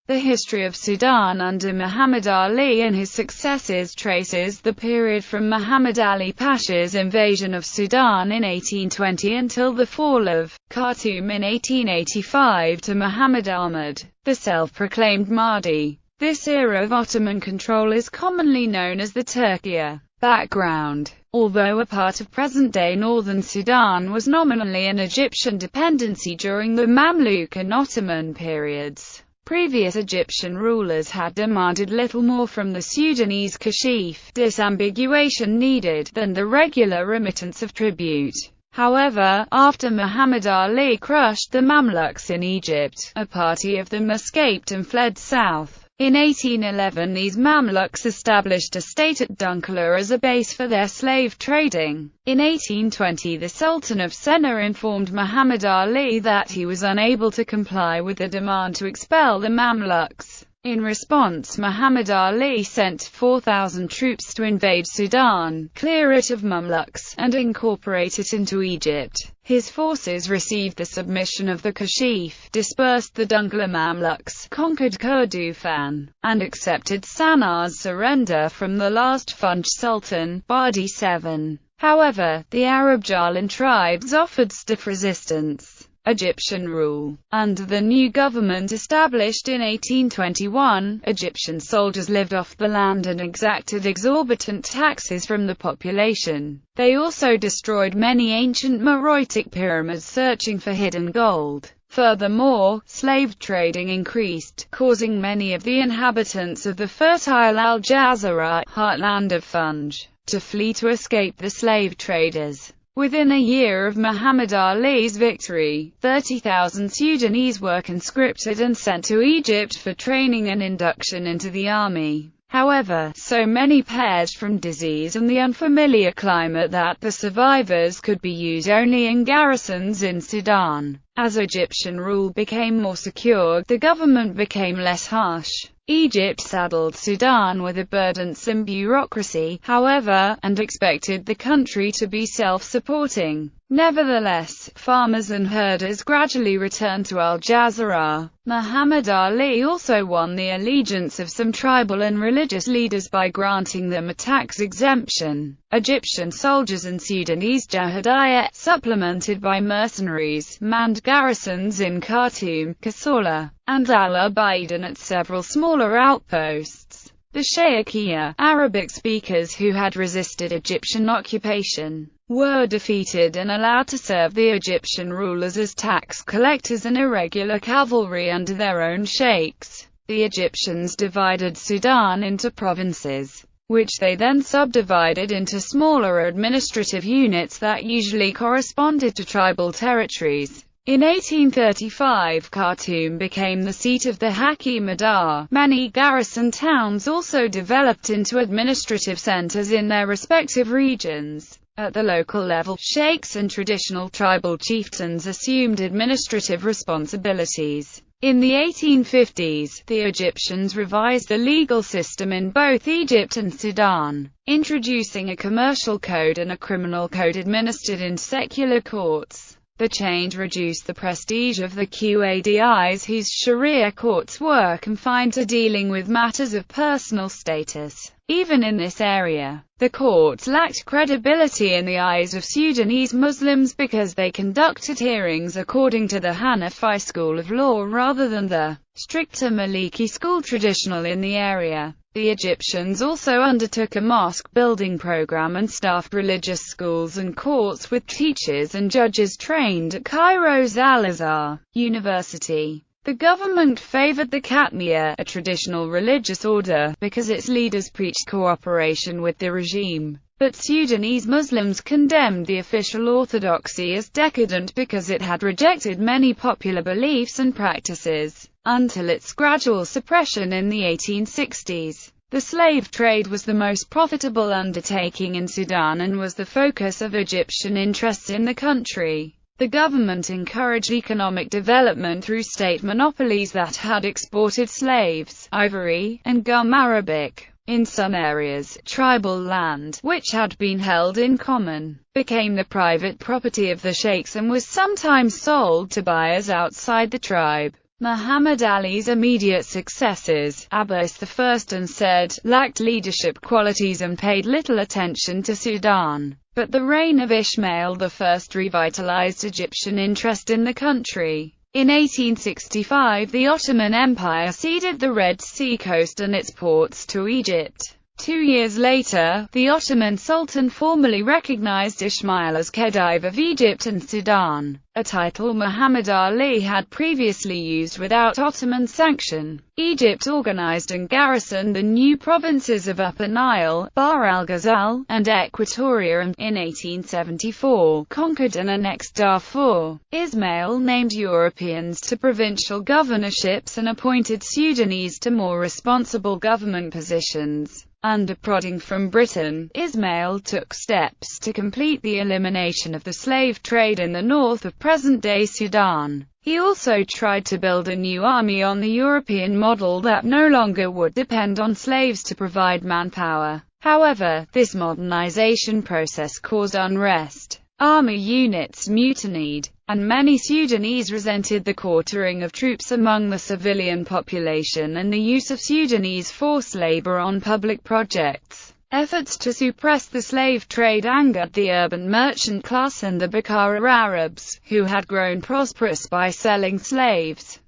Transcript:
The history of Sudan under Muhammad Ali and his successors traces the period from Muhammad Ali Pasha's invasion of Sudan in 1820 until the fall of Khartoum in 1885 to Muhammad Ahmad, the self-proclaimed Mahdi. This era of Ottoman control is commonly known as the Turkiya. Background: although a part of present-day northern Sudan was nominally an Egyptian dependency during the Mamluk and Ottoman periods, previous Egyptian rulers had demanded little more from the Sudanese kashif, disambiguation needed, than the regular remittance of tribute. However, after Muhammad Ali crushed the Mamluks in Egypt, a party of them escaped and fled south. In 1811 these Mamluks established a state at Dunkula as a base for their slave trading. In 1820 the Sultan of Sennar informed Muhammad Ali that he was unable to comply with the demand to expel the Mamluks. In response, Muhammad Ali sent 4,000 troops to invade Sudan, clear it of Mamluks, and incorporate it into Egypt. His forces received the submission of the Kashif, dispersed the Dunkula Mamluks, conquered Kordofan, and accepted Sannar's surrender from the last Funj Sultan, Badi VII. However, the Arab Jalan tribes offered stiff resistance. Egyptian rule. Under the new government established in 1821, Egyptian soldiers lived off the land and exacted exorbitant taxes from the population. They also destroyed many ancient Meroitic pyramids searching for hidden gold. Furthermore, slave trading increased, causing many of the inhabitants of the fertile Al Jazira, heartland of Funj, to flee to escape the slave traders. Within a year of Muhammad Ali's victory, 30,000 Sudanese were conscripted and sent to Egypt for training and induction into the army. However, so many perished from disease and the unfamiliar climate that the survivors could be used only in garrisons in Sudan. As Egyptian rule became more secure, the government became less harsh. Egypt saddled Sudan with a burdensome bureaucracy, however, and expected the country to be self-supporting. Nevertheless, farmers and herders gradually returned to Al Jazira. Muhammad Ali also won the allegiance of some tribal and religious leaders by granting them a tax exemption. Egyptian soldiers and Sudanese jihadiyya, supplemented by mercenaries, manned garrisons in Khartoum, Kassala, and Al-Ubaid and at several smaller outposts. The Shaykhiyya, Arabic speakers who had resisted Egyptian occupation, were defeated and allowed to serve the Egyptian rulers as tax collectors and irregular cavalry under their own sheikhs. The Egyptians divided Sudan into provinces, which they then subdivided into smaller administrative units that usually corresponded to tribal territories. In 1835, Khartoum became the seat of the Hakim-Adar. Many garrison towns also developed into administrative centers in their respective regions. At the local level, sheikhs and traditional tribal chieftains assumed administrative responsibilities. In the 1850s, the Egyptians revised the legal system in both Egypt and Sudan, introducing a commercial code and a criminal code administered in secular courts. The change reduced the prestige of the Qadis, whose Sharia courts were confined to dealing with matters of personal status. Even in this area, the courts lacked credibility in the eyes of Sudanese Muslims because they conducted hearings according to the Hanafi school of law rather than the stricter Maliki school traditional in the area. The Egyptians also undertook a mosque building program and staffed religious schools and courts with teachers and judges trained at Cairo's Al-Azhar University. The government favored the Khatmiya, a traditional religious order, because its leaders preached cooperation with the regime. But Sudanese Muslims condemned the official orthodoxy as decadent because it had rejected many popular beliefs and practices, until its gradual suppression in the 1860s. The slave trade was the most profitable undertaking in Sudan and was the focus of Egyptian interests in the country. The government encouraged economic development through state monopolies that had exported slaves, ivory, and gum arabic. In some areas, tribal land, which had been held in common, became the private property of the sheikhs and was sometimes sold to buyers outside the tribe. Muhammad Ali's immediate successors, Abbas I and Said, lacked leadership qualities and paid little attention to Sudan. But the reign of Ismail I revitalized Egyptian interest in the country. In 1865 the Ottoman Empire ceded the Red Sea coast and its ports to Egypt. 2 years later, the Ottoman Sultan formally recognized Ismail as Khedive of Egypt and Sudan, a title Muhammad Ali had previously used without Ottoman sanction. Egypt organized and garrisoned the new provinces of Upper Nile, Bahr al-Ghazal, and Equatoria and, in 1874, conquered and annexed Darfur. Ismail named Europeans to provincial governorships and appointed Sudanese to more responsible government positions. Under prodding from Britain, Ismail took steps to complete the elimination of the slave trade in the north of present-day Sudan. He also tried to build a new army on the European model that no longer would depend on slaves to provide manpower. However, this modernization process caused unrest. Army units mutinied, and many Sudanese resented the quartering of troops among the civilian population and the use of Sudanese forced labor on public projects. Efforts to suppress the slave trade angered the urban merchant class and the Bukhara Arabs, who had grown prosperous by selling slaves.